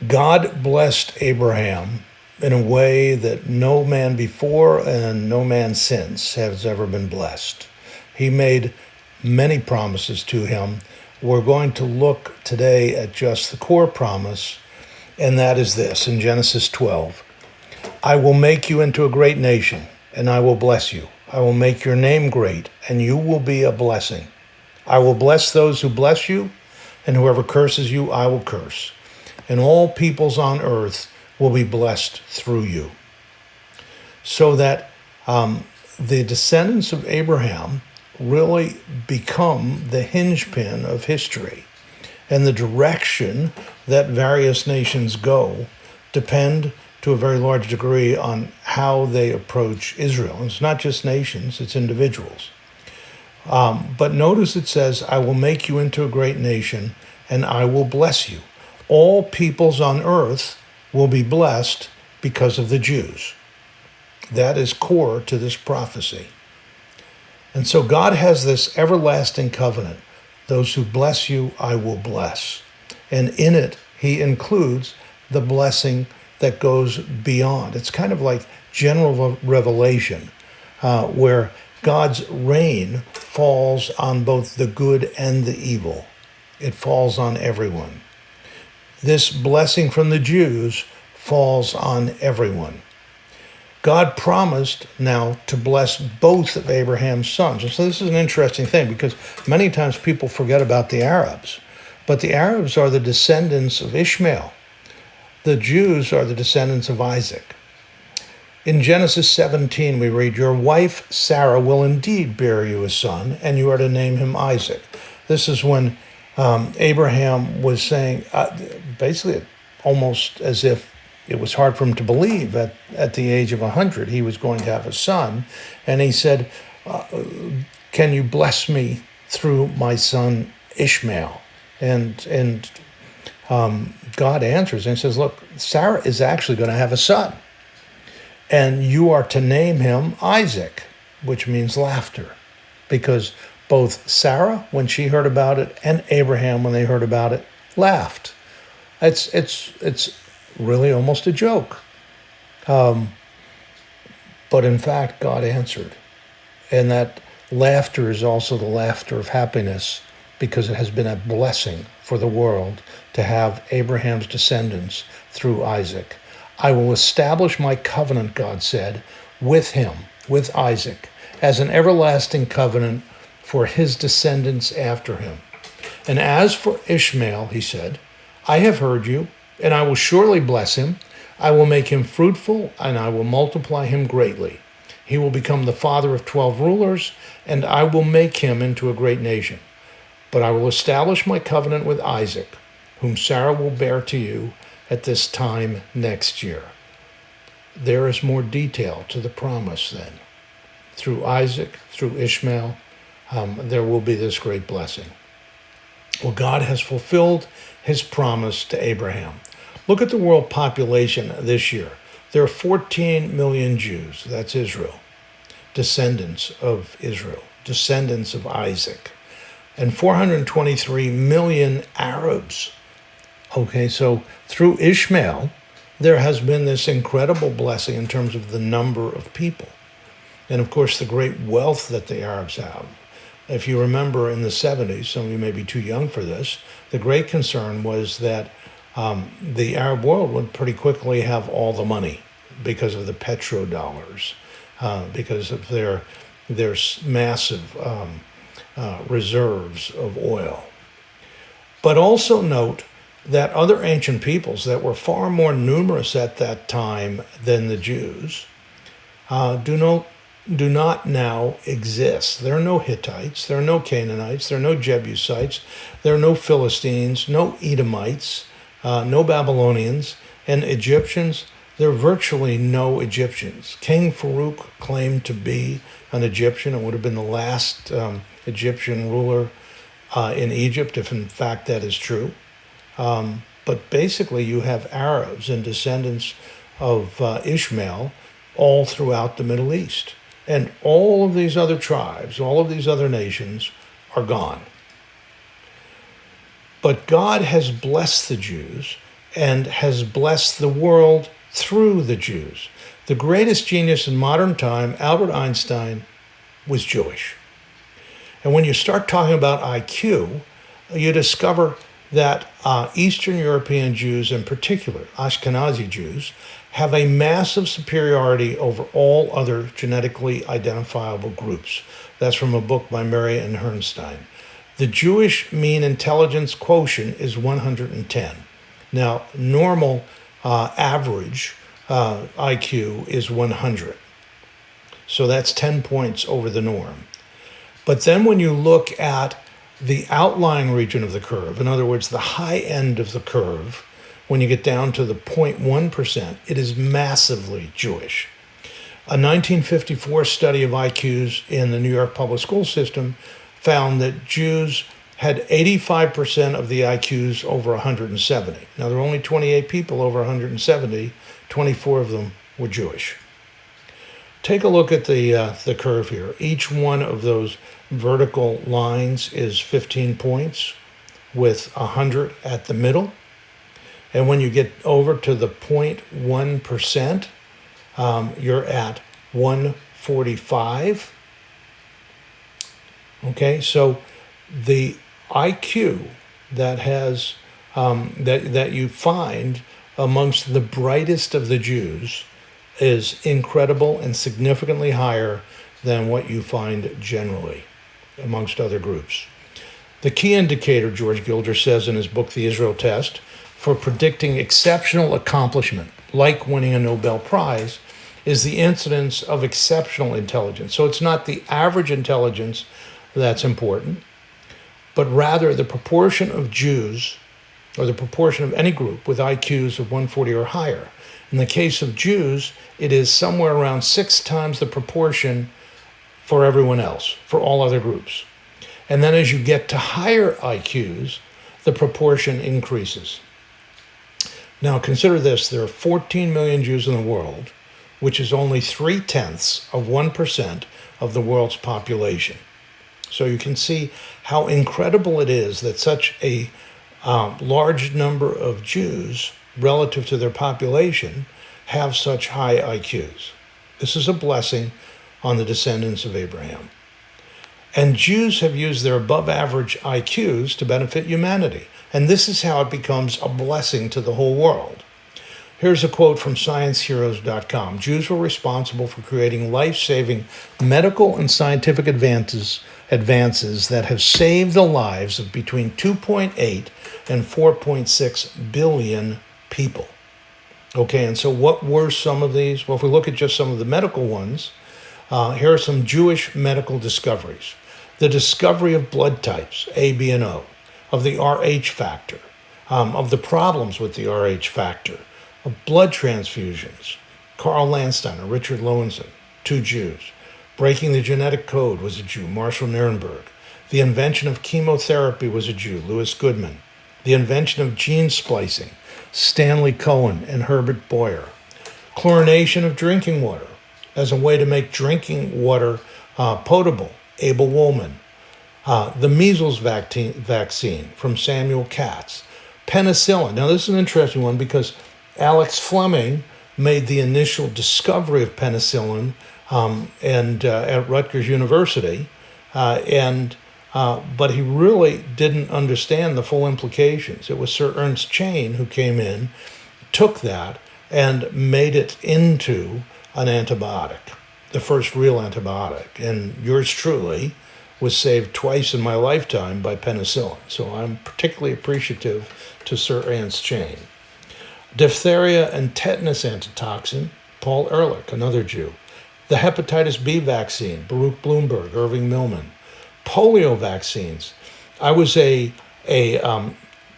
God blessed Abraham in a way that no man before and no man since has ever been blessed. He made many promises to him. We're going to look today at just the core promise, and that is this in Genesis 12. I will make you into a great nation, and I will bless you. I will make your name great, and you will be a blessing. I will bless those who bless you, and whoever curses you, I will curse. And all peoples on earth will be blessed through you. So that the descendants of Abraham really become the hinge pin of history. And the direction that various nations go depend to a very large degree on how they approach Israel. And it's not just nations, it's individuals. But notice it says, I will make you into a great nation, and I will bless you. All peoples on earth will be blessed because of the Jews. That is core to this prophecy. And so God has this everlasting covenant. Those who bless you, I will bless. And in it, he includes the blessing that goes beyond. It's kind of like general revelation, where God's rain falls on both the good and the evil. It falls on everyone. This blessing from the Jews falls on everyone. God promised now to bless both of Abraham's sons. And so this is an interesting thing because many times people forget about the Arabs. But the Arabs are the descendants of Ishmael. The Jews are the descendants of Isaac. In Genesis 17, we read, your wife Sarah will indeed bear you a son, and you are to name him Isaac. This is when Abraham was saying, basically almost as if it was hard for him to believe at the age of 100 he was going to have a son. And he said, can you bless me through my son Ishmael? And God answers and says, look, Sarah is actually going to have a son. And you are to name him Isaac, which means laughter. Because both Sarah, when she heard about it, and Abraham, when they heard about it, laughed. It's really almost a joke. But in fact, God answered. And that laughter is also the laughter of happiness because it has been a blessing for the world to have Abraham's descendants through Isaac. I will establish my covenant, God said, with him, with Isaac, as an everlasting covenant for his descendants after him. And as for Ishmael, he said, I have heard you, and I will surely bless him. I will make him fruitful, and I will multiply him greatly. He will become the father of 12 rulers, and I will make him into a great nation. But I will establish my covenant with Isaac, whom Sarah will bear to you at this time next year. There is more detail to the promise then. Through Isaac, through Ishmael, there will be this great blessing. Well, God has fulfilled his promise to Abraham. Look at the world population this year. There are 14 million Jews, that's Israel, descendants of Israel, descendants of Isaac, and 423 million Arabs. Okay, so through Ishmael, there has been this incredible blessing in terms of the number of people. And of course, the great wealth that the Arabs have. If you remember in the 70s, some of you may be too young for this, the great concern was that the Arab world would pretty quickly have all the money because of the petrodollars, because of their massive reserves of oil. But also note that other ancient peoples that were far more numerous at that time than the Jews do not now exist. There are no Hittites, there are no Canaanites, there are no Jebusites, there are no Philistines, no Edomites, no Babylonians, and Egyptians. There are virtually no Egyptians. King Farouk claimed to be an Egyptian and would have been the last Egyptian ruler in Egypt, if in fact that is true. But basically you have Arabs and descendants of Ishmael all throughout the Middle East. And all of these other tribes, all of these other nations are gone. But God has blessed the Jews and has blessed the world through the Jews. The greatest genius in modern time, Albert Einstein, was Jewish. And when you start talking about IQ, you discover that Eastern European Jews, in particular, Ashkenazi Jews, have a massive superiority over all other genetically identifiable groups. That's from a book by Murray and Herrnstein. The Jewish mean intelligence quotient is 110. Now, normal average IQ is 100. So that's 10 points over the norm. But then when you look at the outlying region of the curve, in other words, the high end of the curve, when you get down to the 0.1%, it is massively Jewish. A 1954 study of IQs in the New York public school system found that Jews had 85% of the IQs over 170. Now, there were only 28 people over 170, 24 of them were Jewish. Take a look at the curve here. Each one of those vertical lines is 15 points with 100 at the middle. And when you get over to the 0.1%, you're at 145. Okay, so the IQ that has that you find amongst the brightest of the Jews is incredible and significantly higher than what you find generally amongst other groups. The key indicator, George Gilder says in his book, The Israel Test, for predicting exceptional accomplishment, like winning a Nobel Prize, is the incidence of exceptional intelligence. So it's not the average intelligence that's important, but rather the proportion of Jews, or the proportion of any group with IQs of 140 or higher. In the case of Jews, it is somewhere around 6 times the proportion for everyone else, for all other groups. And then as you get to higher IQs, the proportion increases. Now consider this, there are 14 million Jews in the world, which is only 0.3% of the world's population. So you can see how incredible it is that such a large number of Jews, relative to their population, have such high IQs. This is a blessing on the descendants of Abraham. And Jews have used their above average IQs to benefit humanity. And this is how it becomes a blessing to the whole world. Here's a quote from ScienceHeroes.com. Jews were responsible for creating life-saving medical and scientific advances that have saved the lives of between 2.8 and 4.6 billion people. Okay, and so what were some of these? Well, if we look at just some of the medical ones, here are some Jewish medical discoveries. The discovery of blood types, A, B, and O, of the Rh factor, of the problems with the Rh factor, of blood transfusions. Carl Landsteiner, Richard Lowenson, 2 Jews. Breaking the genetic code was a Jew, Marshall Nirenberg. The invention of chemotherapy was a Jew, Louis Goodman. The invention of gene splicing, Stanley Cohen and Herbert Boyer. Chlorination of drinking water as a way to make drinking water potable, Abel Woolman. The measles vaccine from Samuel Katz. Penicillin. Now this is an interesting one because Alex Fleming made the initial discovery of penicillin at Rutgers University, but he really didn't understand the full implications. It was Sir Ernst Chain who came in, took that, and made it into an antibiotic, the first real antibiotic. And yours truly was saved twice in my lifetime by penicillin. So I'm particularly appreciative to Sir Ernst Chain. Diphtheria and tetanus antitoxin, Paul Ehrlich, another Jew. The hepatitis B vaccine, Baruch Bloomberg, Irving Millman. Polio vaccines. I was a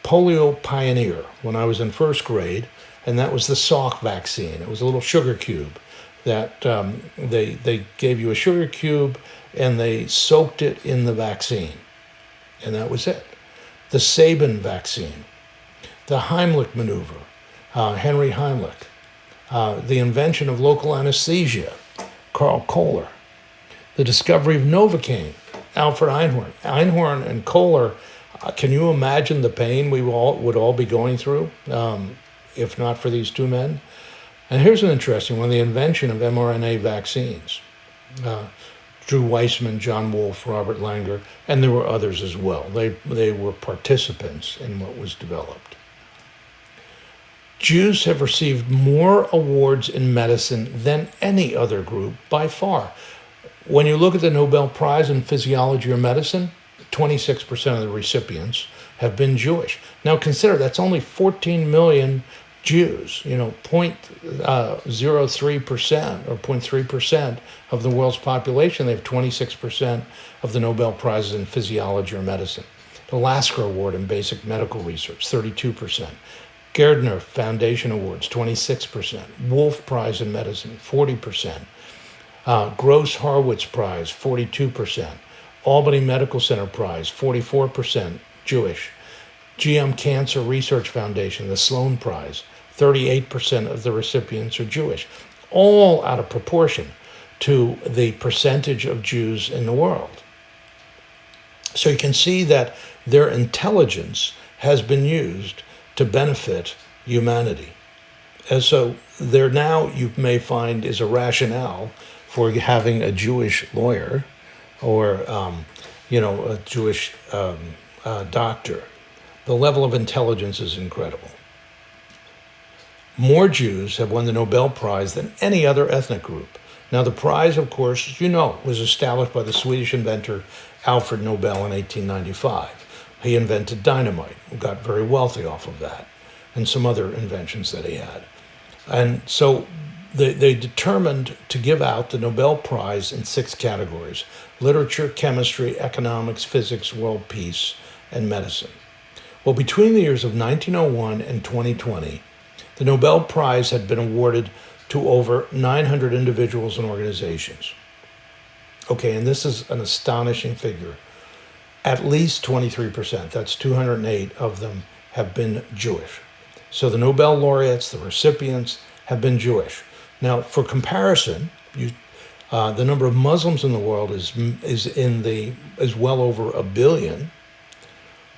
polio pioneer when I was in first grade, and that was the Salk vaccine. It was a little sugar cube that they gave you a sugar cube and they soaked it in the vaccine, and that was it. The Sabin vaccine, the Heimlich maneuver, Henry Heimlich, the invention of local anesthesia, Karl Kohler, the discovery of Novocaine, Alfred Einhorn. Einhorn and Kohler Can you imagine the pain we would all be going through if not for these two men? And here's an interesting one: the invention of mRNA vaccines. Uh, Drew Weissman, John Wolfe, Robert Langer, and there were others as well. They were participants in what was developed. Jews have received more awards in medicine than any other group by far. When you look at the Nobel Prize in Physiology or Medicine, 26% of the recipients have been Jewish. Now consider that's only 14 million Jews, 0.03% or 0.3% of the world's population. They have 26% of the Nobel Prizes in Physiology or Medicine. The Lasker Award in Basic Medical Research, 32%. Gairdner Foundation Awards, 26%. Wolf Prize in Medicine, 40%. Gross Harwitz Prize, 42%. Albany Medical Center Prize, 44% Jewish. GM Cancer Research Foundation, the Sloan Prize, 38% of the recipients are Jewish, all out of proportion to the percentage of Jews in the world. So you can see that their intelligence has been used to benefit humanity. And so there now, you may find, is a rationale for having a Jewish lawyer or, a Jewish doctor. The level of intelligence is incredible. More Jews have won the Nobel Prize than any other ethnic group. Now, the prize, of course, as you know, was established by the Swedish inventor Alfred Nobel in 1895. He invented dynamite, got very wealthy off of that, and some other inventions that he had. And so they determined to give out the Nobel Prize in 6 categories: literature, chemistry, economics, physics, world peace, and medicine. Well, between the years of 1901 and 2020, the Nobel Prize had been awarded to over 900 individuals and organizations. Okay, and this is an astonishing figure. At least 23%, that's 208 of them, have been Jewish. So the Nobel laureates, the recipients, have been Jewish. Now, for comparison, the number of Muslims in the world is well over 1 billion.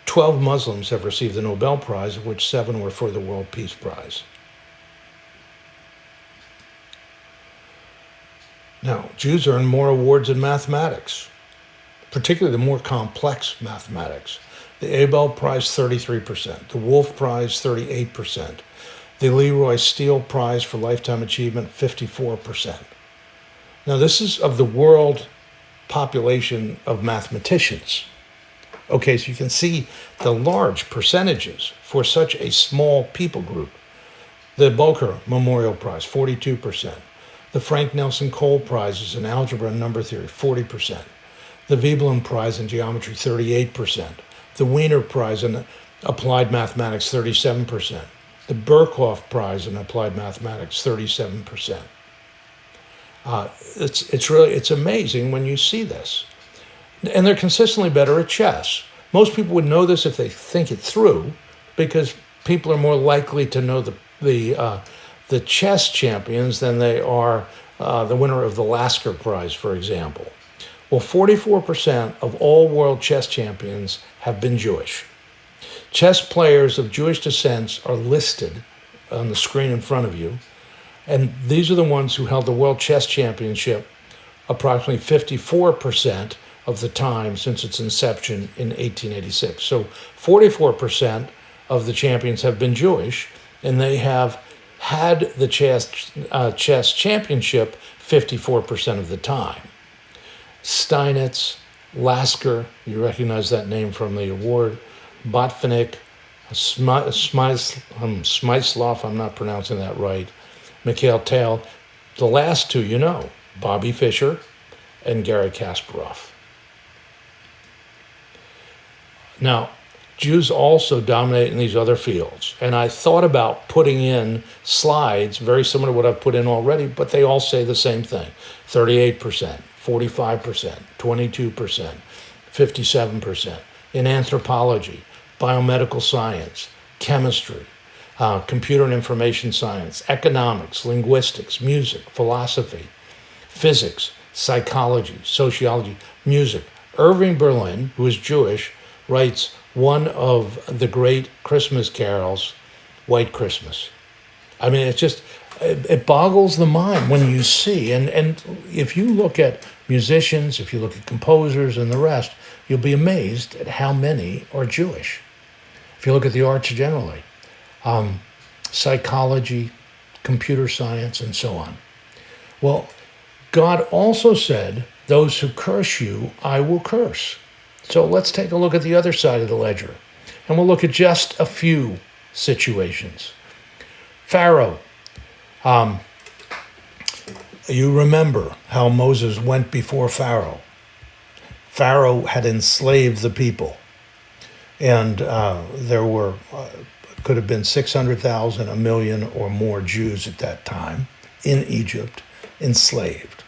12 Muslims have received the Nobel Prize, of which 7 were for the World Peace Prize. Now, Jews earn more awards in mathematics, particularly the more complex mathematics. The Abel Prize, 33%. The Wolf Prize, 38%. The Leroy Steele Prize for Lifetime Achievement, 54%. Now, this is of the world population of mathematicians. Okay, so you can see the large percentages for such a small people group. The Boker Memorial Prize, 42%. The Frank Nelson Cole Prizes in Algebra and Number Theory, 40%. The Veblen Prize in Geometry, 38%. The Wiener Prize in Applied Mathematics, 37%. The Birkhoff Prize in Applied Mathematics, 37%. It's amazing when you see this. And they're consistently better at chess. Most people would know this if they think it through, because people are more likely to know the chess champions than they are the winner of the Lasker Prize, for example. Well, 44% of all world chess champions have been Jewish. Chess players of Jewish descent are listed on the screen in front of you, and these are the ones who held the World Chess Championship approximately 54% of the time since its inception in 1886. So 44% of the champions have been Jewish, and they have had the chess championship 54% of the time. Steinitz, Lasker, you recognize that name from the award, Botvinnik, Smyslov, I'm not pronouncing that right, Mikhail Tal. The last two, Bobby Fischer and Garry Kasparov. Now, Jews also dominate in these other fields. And I thought about putting in slides very similar to what I've put in already, but they all say the same thing: 38%, 45%, 22%, 57%. In anthropology, biomedical science, chemistry, computer and information science, economics, linguistics, music, philosophy, physics, psychology, sociology, music. Irving Berlin, who is Jewish, writes one of the great Christmas carols, White Christmas. I mean, it boggles the mind when you see, and if you look at musicians, if you look at composers and the rest, you'll be amazed at how many are Jewish. If you look at the arts generally, psychology, computer science, and so on. Well, God also said, those who curse you, I will curse. So let's take a look at the other side of the ledger. And we'll look at just a few situations. Pharaoh. You remember how Moses went before Pharaoh. Pharaoh had enslaved the people. And there were, could have been 600,000, a million or more Jews at that time in Egypt, enslaved.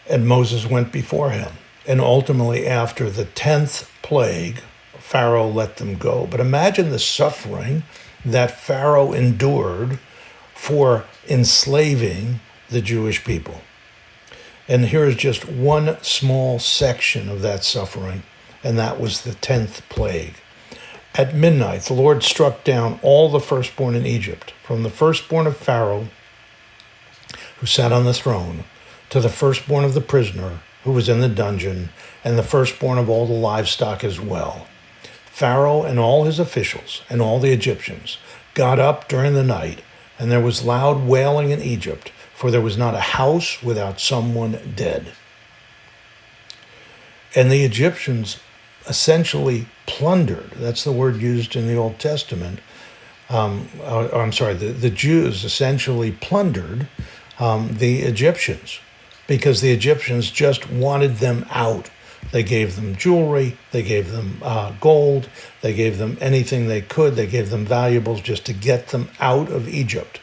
And Moses went before him. And ultimately, after the 10th plague, Pharaoh let them go. But imagine the suffering that Pharaoh endured for enslaving the Jewish people. And here is just one small section of that suffering, and that was the 10th plague. At midnight, the Lord struck down all the firstborn in Egypt, from the firstborn of Pharaoh, who sat on the throne, to the firstborn of the prisoner who was in the dungeon, and the firstborn of all the livestock as well. Pharaoh and all his officials and all the Egyptians got up during the night, and there was loud wailing in Egypt, for there was not a house without someone dead. And the Egyptians essentially plundered, that's the word used in the Old Testament, the Jews essentially plundered the Egyptians, because the Egyptians just wanted them out. They gave them jewelry, they gave them gold, they gave them anything they could, they gave them valuables just to get them out of Egypt,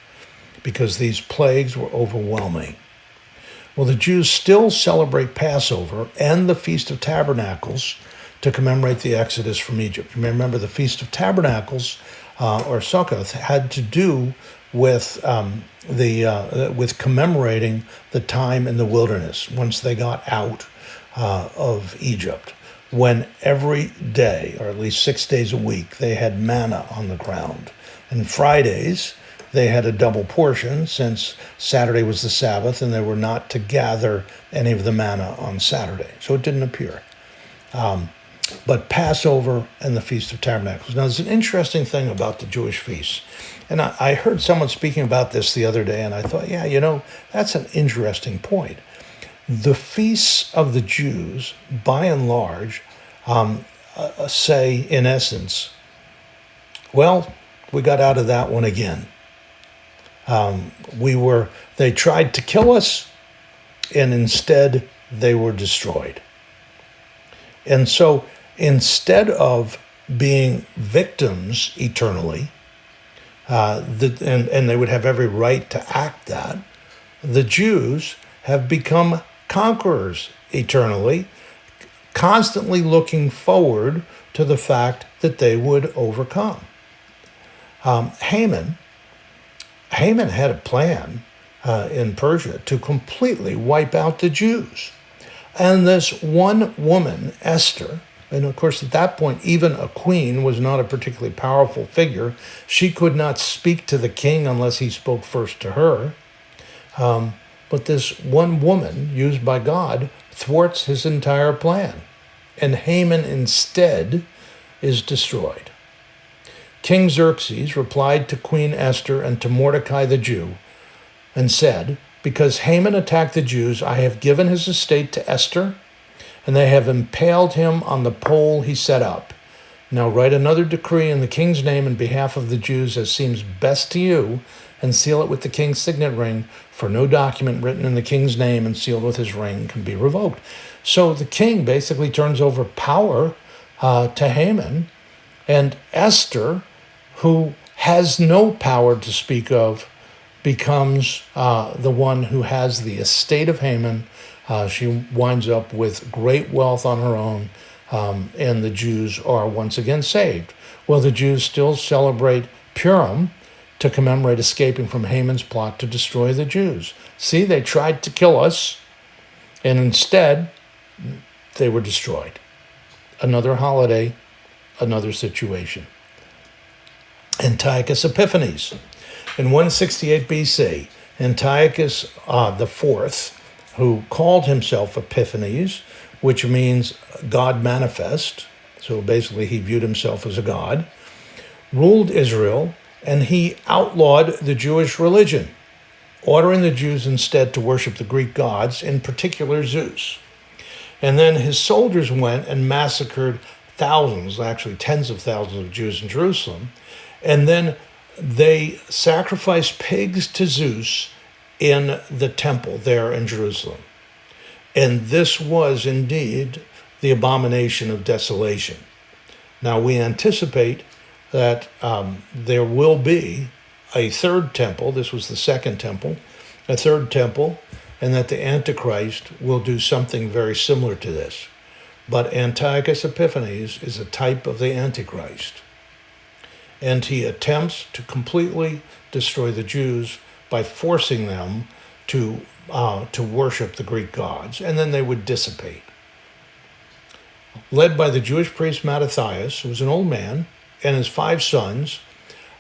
because these plagues were overwhelming. Well, the Jews still celebrate Passover and the Feast of Tabernacles to commemorate the Exodus from Egypt. You may remember the Feast of Tabernacles, or Sukkot, had to do with with commemorating the time in the wilderness once they got out of Egypt, when every day, or at least 6 days a week, they had manna on the ground. And Fridays, they had a double portion, since Saturday was the Sabbath and they were not to gather any of the manna on Saturday. So it didn't appear. But Passover and the Feast of Tabernacles. Now, there's an interesting thing about the Jewish feasts. And I heard someone speaking about this the other day, and I thought, yeah, that's an interesting point. The feasts of the Jews, by and large, say, in essence, well, we got out of that one again. They tried to kill us, and instead they were destroyed. And so instead of being victims eternally, and they would have every right to act that, the Jews have become conquerors eternally, constantly looking forward to the fact that they would overcome. Haman had a plan in Persia to completely wipe out the Jews. And this one woman, Esther, and of course at that point even a queen was not a particularly powerful figure. She could not speak to the king unless he spoke first to her. But this one woman, used by God, thwarts his entire plan. And Haman instead is destroyed. King Xerxes replied to Queen Esther and to Mordecai the Jew and said, because Haman attacked the Jews, I have given his estate to Esther, and they have impaled him on the pole he set up. Now write another decree in the king's name in behalf of the Jews as seems best to you, and seal it with the king's signet ring, for no document written in the king's name and sealed with his ring can be revoked. So the king basically turns over power to Haman, and Esther, who has no power to speak of, becomes the one who has the estate of Haman. She winds up with great wealth on her own, and the Jews are once again saved. Well, the Jews still celebrate Purim to commemorate escaping from Haman's plot to destroy the Jews. See, they tried to kill us, and instead, they were destroyed. Another holiday, another situation. Antiochus Epiphanes. In 168 BC, Antiochus the Fourth, who called himself Epiphanes, which means God manifest, so basically he viewed himself as a god, ruled Israel, and he outlawed the Jewish religion, ordering the Jews instead to worship the Greek gods, in particular Zeus. And then his soldiers went and massacred thousands, actually tens of thousands of Jews in Jerusalem. And then they sacrificed pigs to Zeus in the temple there in Jerusalem. And this was indeed the abomination of desolation. Now we anticipate that there will be a third temple. This was the second temple, a third temple, and that the Antichrist will do something very similar to this. But Antiochus Epiphanes is a type of the Antichrist. And he attempts to completely destroy the Jews by forcing them to worship the Greek gods, and then they would dissipate. Led by the Jewish priest Mattathias, who was an old man, and his 5 sons,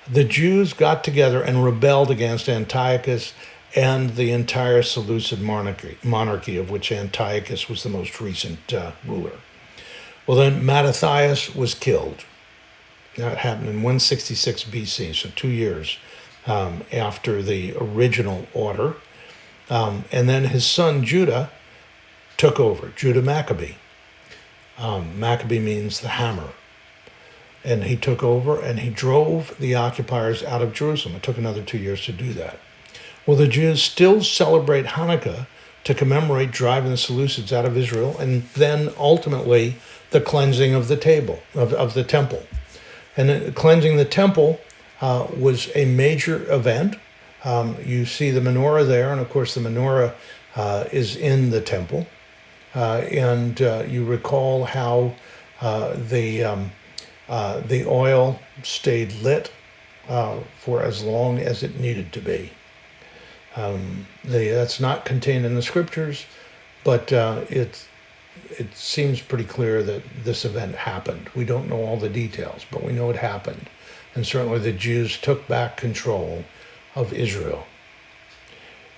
the Jews got together and rebelled against Antiochus and the entire Seleucid monarchy, of which Antiochus was the most recent ruler. Well, then Mattathias was killed. That happened in 166 BC, so 2 years after the original order. And then his son Judah took over, Judah Maccabee. Maccabee means the hammer. And he took over and he drove the occupiers out of Jerusalem. It took another 2 years to do that. Well, the Jews still celebrate Hanukkah to commemorate driving the Seleucids out of Israel, and then ultimately the cleansing of the temple. And cleansing the temple was a major event. You see the menorah there, and of course the menorah is in the temple. And you recall how the oil stayed lit for as long as it needed to be. That's not contained in the scriptures, but it seems pretty clear that this event happened. We don't know all the details, but we know it happened. And certainly the Jews took back control of Israel.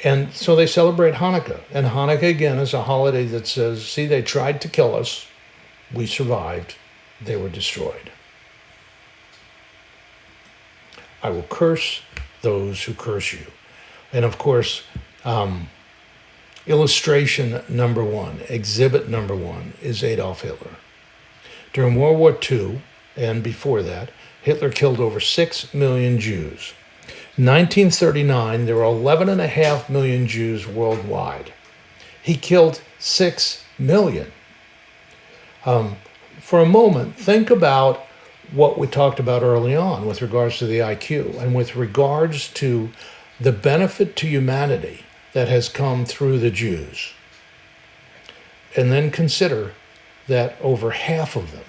And so they celebrate Hanukkah. And Hanukkah, again, is a holiday that says, see, they tried to kill us. We survived. They were destroyed. I will curse those who curse you. And of course, illustration number 1, exhibit number 1 is Adolf Hitler. During World War II, and before that, Hitler killed over 6 million Jews. In 1939, there were 11.5 million Jews worldwide. He killed 6 million. For a moment, think about what we talked about early on with regards to the IQ and with regards to the benefit to humanity that has come through the Jews. And then consider that over half of them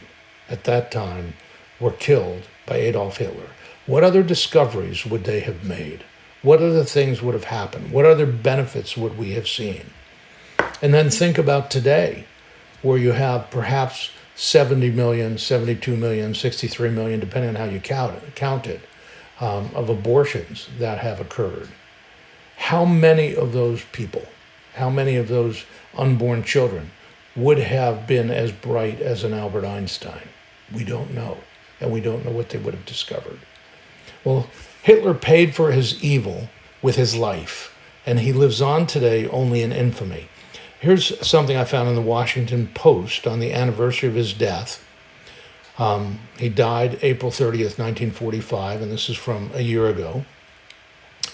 at that time were killed by Adolf Hitler. What other discoveries would they have made? What other things would have happened? What other benefits would we have seen? And then think about today, where you have perhaps 70 million, 72 million, 63 million, depending on how you count it, of abortions that have occurred. How many of those people, how many of those unborn children would have been as bright as an Albert Einstein? We don't know, and we don't know what they would have discovered. Well, Hitler paid for his evil with his life, and he lives on today only in infamy. Here's something I found in the Washington Post on the anniversary of his death. He died April 30th, 1945, and this is from a year ago.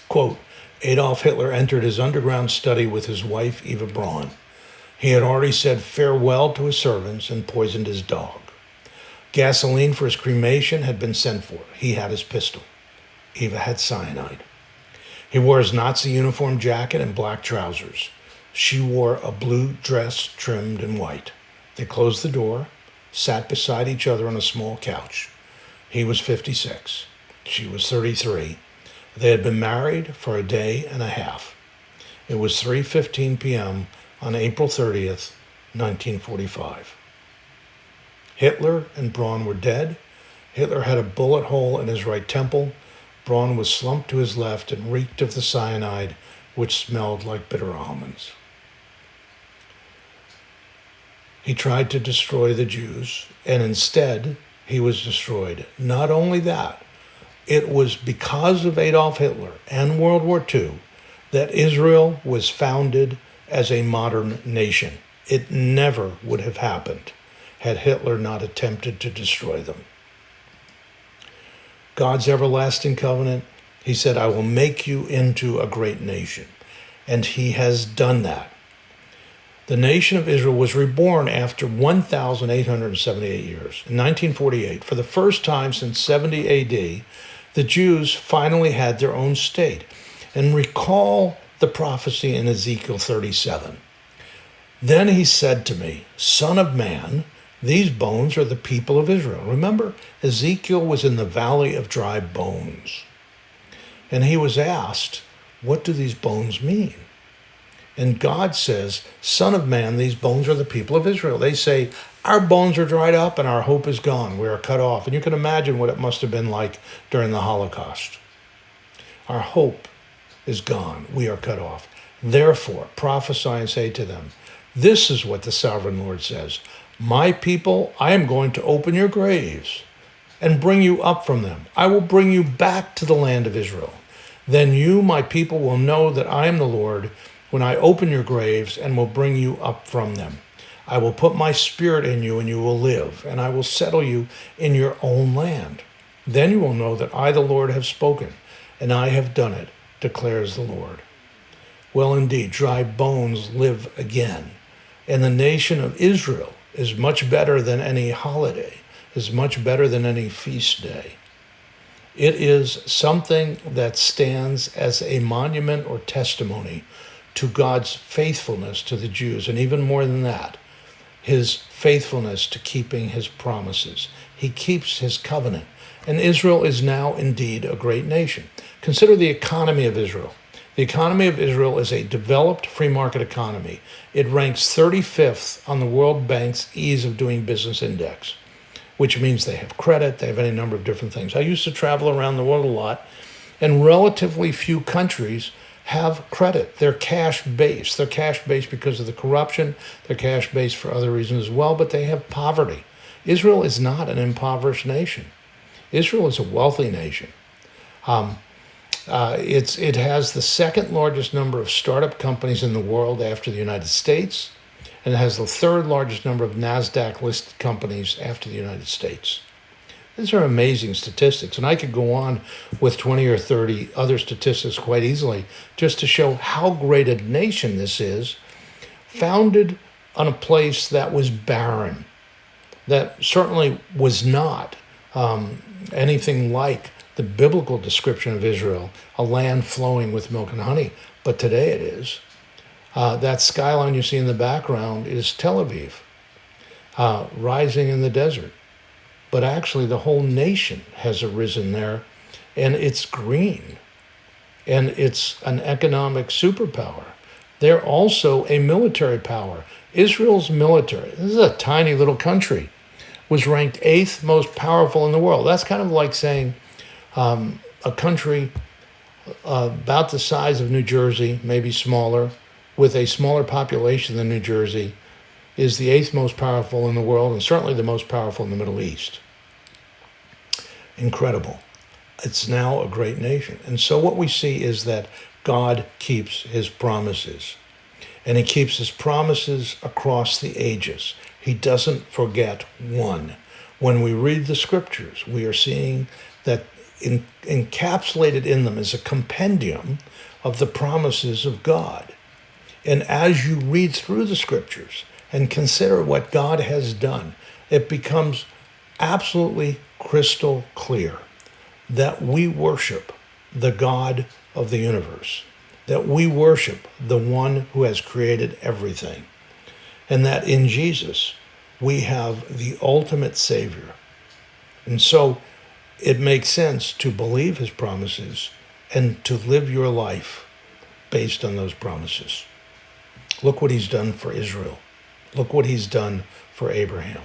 Quote, Adolf Hitler entered his underground study with his wife, Eva Braun. He had already said farewell to his servants and poisoned his dog. Gasoline for his cremation had been sent for. He had his pistol. Eva had cyanide. He wore his Nazi uniform jacket and black trousers. She wore a blue dress trimmed in white. They closed the door, sat beside each other on a small couch. He was 56. She was 33. They had been married for a day and a half. It was 3:15 p.m. on April 30th, 1945. Hitler and Braun were dead. Hitler had a bullet hole in his right temple. Braun was slumped to his left and reeked of the cyanide, which smelled like bitter almonds. He tried to destroy the Jews, and instead he was destroyed. Not only that, it was because of Adolf Hitler and World War II that Israel was founded as a modern nation. It never would have happened had Hitler not attempted to destroy them. God's everlasting covenant, he said, I will make you into a great nation. And he has done that. The nation of Israel was reborn after 1,878 years. In 1948, for the first time since 70 AD, the Jews finally had their own state. And recall the prophecy in Ezekiel 37. Then he said to me, Son of man, these bones are the people of Israel. Remember, Ezekiel was in the valley of dry bones. And he was asked, what do these bones mean? And God says, Son of man, these bones are the people of Israel. They say, our bones are dried up and our hope is gone. We are cut off. And you can imagine what it must have been like during the Holocaust. Our hope is gone. We are cut off. Therefore, prophesy and say to them, this is what the sovereign Lord says. My people, I am going to open your graves and bring you up from them. I will bring you back to the land of Israel. Then you, my people, will know that I am the Lord when I open your graves and will bring you up from them. I will put my spirit in you and you will live, and I will settle you in your own land. Then you will know that I, the Lord, have spoken, and I have done it, declares the Lord. Well, indeed, dry bones live again. And the nation of Israel is much better than any holiday, is much better than any feast day. It is something that stands as a monument or testimony to God's faithfulness to the Jews, and even more than that, his faithfulness to keeping his promises. He keeps his covenant, and Israel is now indeed a great nation. Consider the economy of Israel. The economy of Israel is a developed free market economy. It ranks 35th on the World Bank's Ease of Doing Business Index, which means they have credit, they have any number of different things. I used to travel around the world a lot, and relatively few countries have credit. They're cash-based. They're cash-based because of the corruption. They're cash-based for other reasons as well, but they have poverty. Israel is not an impoverished nation. Israel is a wealthy nation. It has the second largest number of startup companies in the world after the United States, and it has the third largest number of NASDAQ-listed companies after the United States. These are amazing statistics, and I could go on with 20 or 30 other statistics quite easily just to show how great a nation this is, founded on a place that was barren, that certainly was not anything like the biblical description of Israel, a land flowing with milk and honey, but today it is. That skyline you see in the background is Tel Aviv, rising in the desert. But actually the whole nation has arisen there, and it's green, and it's an economic superpower. They're also a military power. Israel's military, this is a tiny little country, was ranked 8th most powerful in the world. That's kind of like saying a country about the size of New Jersey, maybe smaller, with a smaller population than New Jersey, is the 8th most powerful in the world, and certainly the most powerful in the Middle East. Incredible. It's now a great nation. And so what we see is that God keeps his promises. And he keeps his promises across the ages. He doesn't forget one. When we read the scriptures, we are seeing that encapsulated in them is a compendium of the promises of God. And as you read through the scriptures and consider what God has done, it becomes absolutely crystal clear that we worship the God of the universe, that we worship the one who has created everything, and that in Jesus we have the ultimate Savior. And so it makes sense to believe his promises and to live your life based on those promises. Look what he's done for Israel. Look what he's done for Abraham.